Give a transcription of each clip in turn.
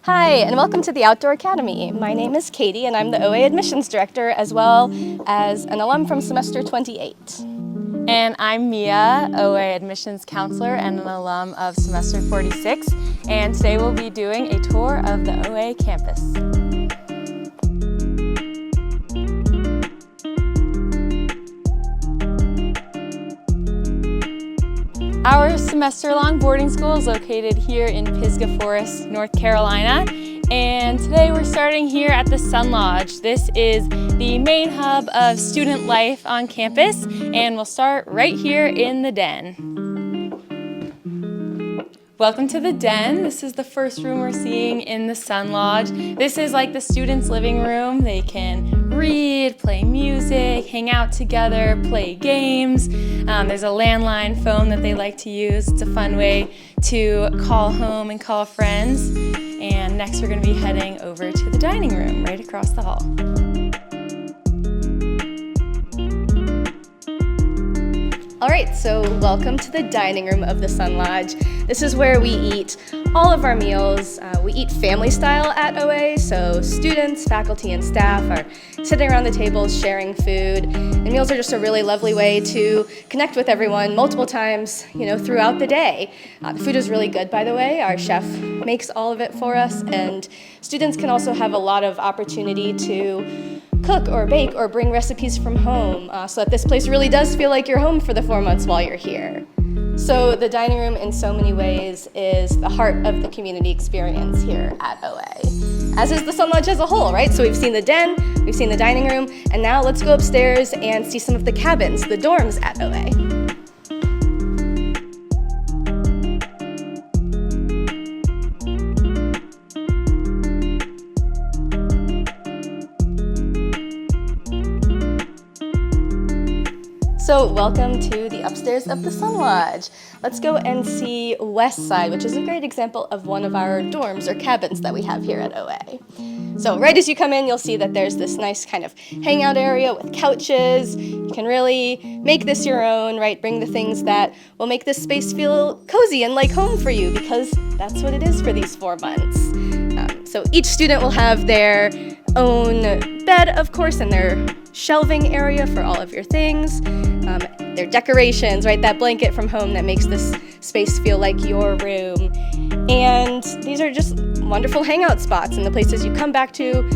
Hi, and welcome to the Outdoor Academy. My name is Katie, and I'm the OA Admissions Director, as well as an alum from semester 28. And I'm Mia, OA Admissions Counselor and an alum of semester 46, and today we'll be doing a tour of the OA campus. Our semester-long boarding school is located here in Pisgah Forest, North Carolina, and today we're starting here at the Sun Lodge. This is the main hub of student life on campus, and we'll start right here in the den. Welcome to the den. This is the first room we're seeing in the Sun Lodge. This is like the students' living room. They can read, play music, hang out together, play games. There's a landline phone that they like to use. It's a fun way to call home and call friends. And next we're going to be heading over to the dining room right across the hall. All right, so welcome to the dining room of the Sun Lodge. This is where we eat all of our meals. We eat family style at OA, so students, faculty, and staff are sitting around the tables sharing food. And meals are just a really lovely way to connect with everyone multiple times, throughout the day. The food is really good, by the way. Our chef makes all of it for us, and students can also have a lot of opportunity to cook or bake or bring recipes from home so that this place really does feel like your home for the 4 months while you're here. So the dining room in so many ways is the heart of the community experience here at OA, as is the Sun Lodge as a whole, right? So we've seen the den, we've seen the dining room, and now let's go upstairs and see some of the cabins, the dorms at OA. So welcome to the upstairs of the Sun Lodge. Let's go and see West Side, which is a great example of one of our dorms or cabins that we have here at OA. So right as you come in, you'll see that there's this nice kind of hangout area with couches. You can really make this your own, right? Bring the things that will make this space feel cozy and like home for you, because that's what it is for these 4 months. So each student will have their own bed, of course, and their shelving area for all of your things. Their decorations, right? That blanket from home that makes this space feel like your room. And these are just wonderful hangout spots and the places you come back to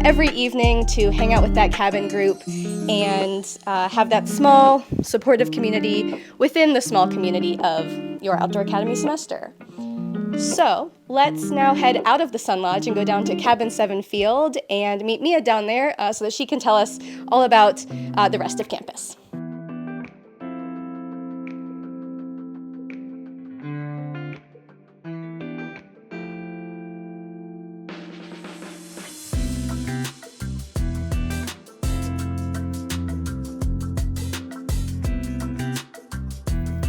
every evening to hang out with that cabin group and have that small, supportive community within the small community of your Outdoor Academy semester. So let's now head out of the Sun Lodge and go down to Cabin 7 Field and meet Mia down there so that she can tell us all about the rest of campus.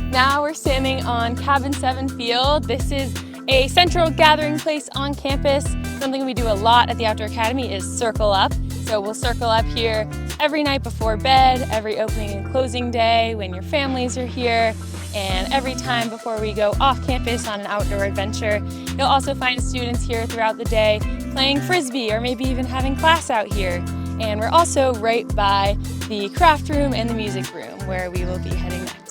Now we're standing on Cabin 7 Field. This is a central gathering place on campus. Something we do a lot at the Outdoor Academy is circle up. So we'll circle up here every night before bed, every opening and closing day when your families are here, and every time before we go off campus on an outdoor adventure. You'll also find students here throughout the day playing Frisbee or maybe even having class out here. And we're also right by the craft room and the music room where we will be heading next.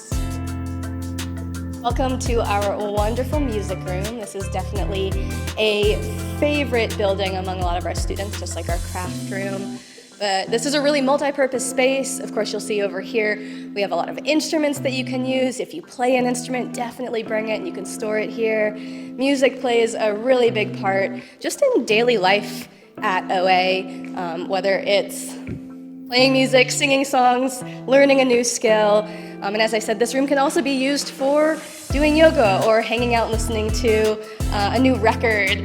Welcome to our wonderful music room. This is definitely a favorite building among a lot of our students, just like our craft room. But this is a really multi-purpose space. Of course, you'll see over here, we have a lot of instruments that you can use. If you play an instrument, definitely bring it and you can store it here. Music plays a really big part just in daily life at OA, whether it's playing music, singing songs, learning a new skill. And as I said, this room can also be used for doing yoga or hanging out and listening to a new record,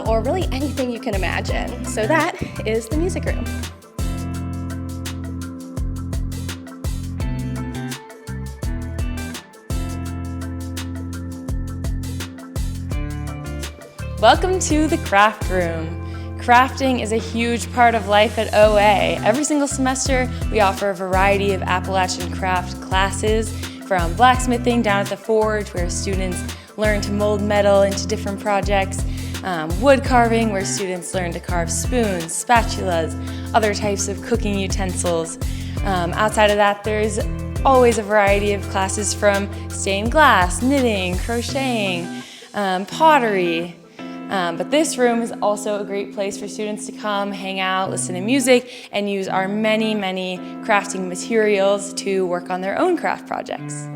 or really anything you can imagine. So that is the music room. Welcome to the craft room. Crafting is a huge part of life at OA. Every single semester, we offer a variety of Appalachian craft classes, from blacksmithing down at the forge, where students learn to mold metal into different projects, wood carving, where students learn to carve spoons, spatulas, other types of cooking utensils. Outside of that, there's always a variety of classes from stained glass, knitting, crocheting, pottery. But this room is also a great place for students to come, hang out, listen to music, and use our many, many crafting materials to work on their own craft projects.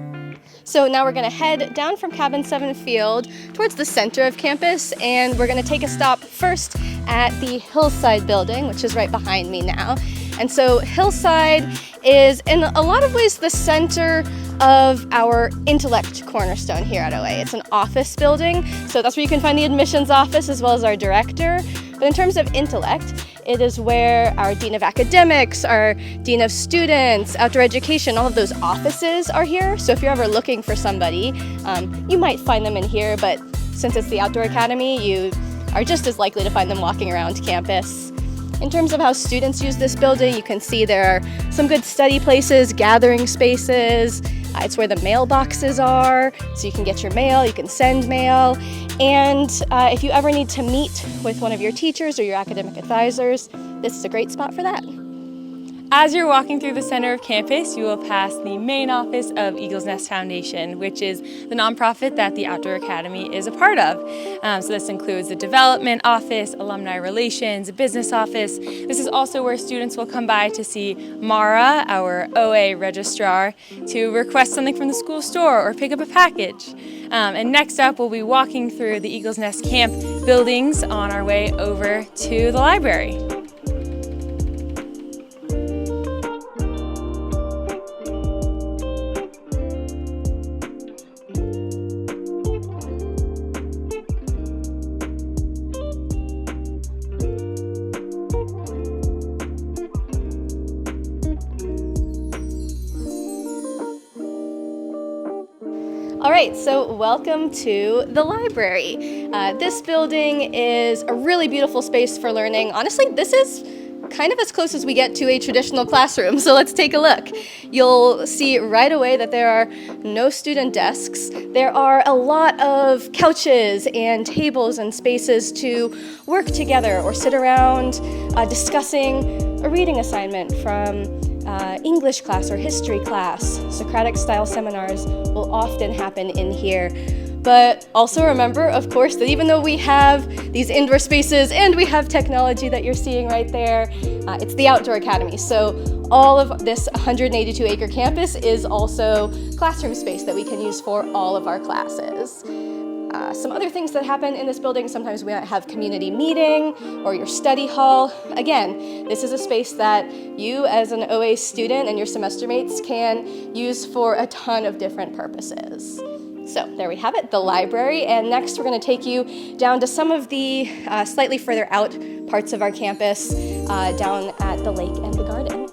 So now we're going to head down from Cabin 7 Field towards the center of campus, and we're going to take a stop first at the Hillside building, which is right behind me now. And so Hillside is in a lot of ways the center of our intellect cornerstone here at OA. It's an office building, so that's where you can find the admissions office as well as our director. But in terms of intellect, it is where our Dean of Academics, our Dean of Students, Outdoor Education, all of those offices are here. So if you're ever looking for somebody, you might find them in here, but since it's the Outdoor Academy, you are just as likely to find them walking around campus. In terms of how students use this building, you can see there are some good study places, gathering spaces. It's where the mailboxes are, so you can get your mail, you can send mail. And if you ever need to meet with one of your teachers or your academic advisors, this is a great spot for that. As you're walking through the center of campus, you will pass the main office of Eagle's Nest Foundation, which is the nonprofit that the Outdoor Academy is a part of. So this includes the development office, alumni relations, a business office. This is also where students will come by to see Mara, our OA registrar, to request something from the school store or pick up a package. And next up, we'll be walking through the Eagle's Nest Camp buildings on our way over to the library. All right, so welcome to the library. This building is a really beautiful space for learning. Honestly, this is kind of as close as we get to a traditional classroom, so let's take a look. You'll see right away that there are no student desks. There are a lot of couches and tables and spaces to work together or sit around discussing a reading assignment from English class or history class. Socratic style seminars will often happen in here. But also remember, of course, that even though we have these indoor spaces and we have technology that you're seeing right there, it's the Outdoor Academy. So all of this 182-acre campus is also classroom space that we can use for all of our classes. Some other things that happen in this building, sometimes we might have community meeting or your study hall. Again, this is a space that you as an OA student and your semester mates can use for a ton of different purposes. So there we have it, the library, and next we're going to take you down to some of the slightly further out parts of our campus, down at the lake and the garden.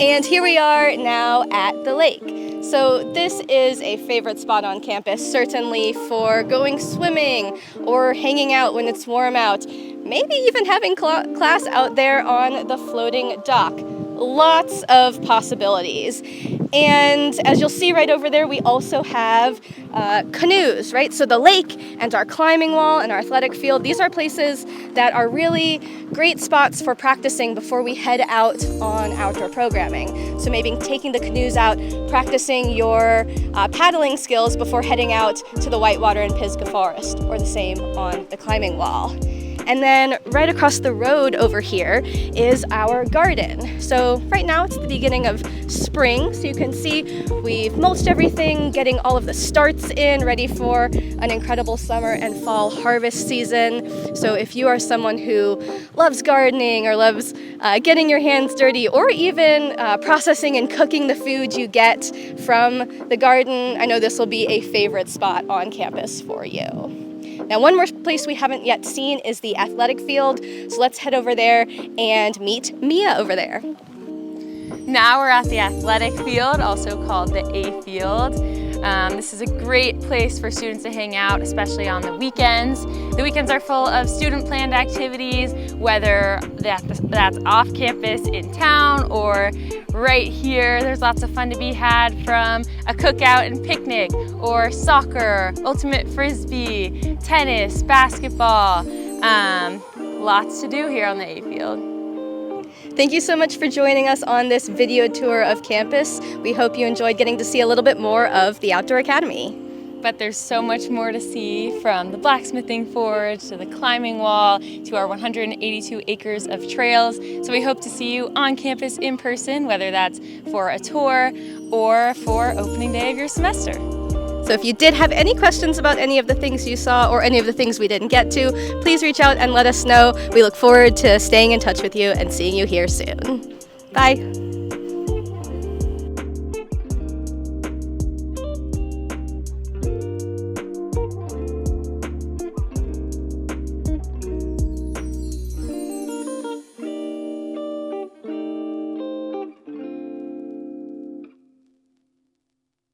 And here we are now at the lake. So this is a favorite spot on campus, certainly for going swimming or hanging out when it's warm out, maybe even having class out there on the floating dock. Lots of possibilities. And as you'll see right over there, we also have canoes, right? So the lake and our climbing wall and our athletic field, these are places that are really great spots for practicing before we head out on outdoor programming. So maybe taking the canoes out, practicing your paddling skills before heading out to the Whitewater and Pisgah Forest, or the same on the climbing wall. And then right across the road over here is our garden. So right now it's the beginning of spring, so you can see we've mulched everything, getting all of the starts in, ready for an incredible summer and fall harvest season. So if you are someone who loves gardening or loves getting your hands dirty, or even processing and cooking the food you get from the garden, I know this will be a favorite spot on campus for you. Now, one more place we haven't yet seen is the athletic field, so let's head over there and meet Mia over there. Now we're at the athletic field, also called the A field. This is a great place for students to hang out, especially on the weekends. The weekends are full of student-planned activities, whether that's off campus in town or right here. There's lots of fun to be had, from a cookout and picnic, or soccer, ultimate frisbee, tennis, basketball. Lots to do here on the A field. Thank you so much for joining us on this video tour of campus. We hope you enjoyed getting to see a little bit more of the Outdoor Academy. But there's so much more to see, from the blacksmithing forge to the climbing wall to our 182 acres of trails. So we hope to see you on campus in person, whether that's for a tour or for opening day of your semester. So if you did have any questions about any of the things you saw or any of the things we didn't get to, please reach out and let us know. We look forward to staying in touch with you and seeing you here soon. Bye.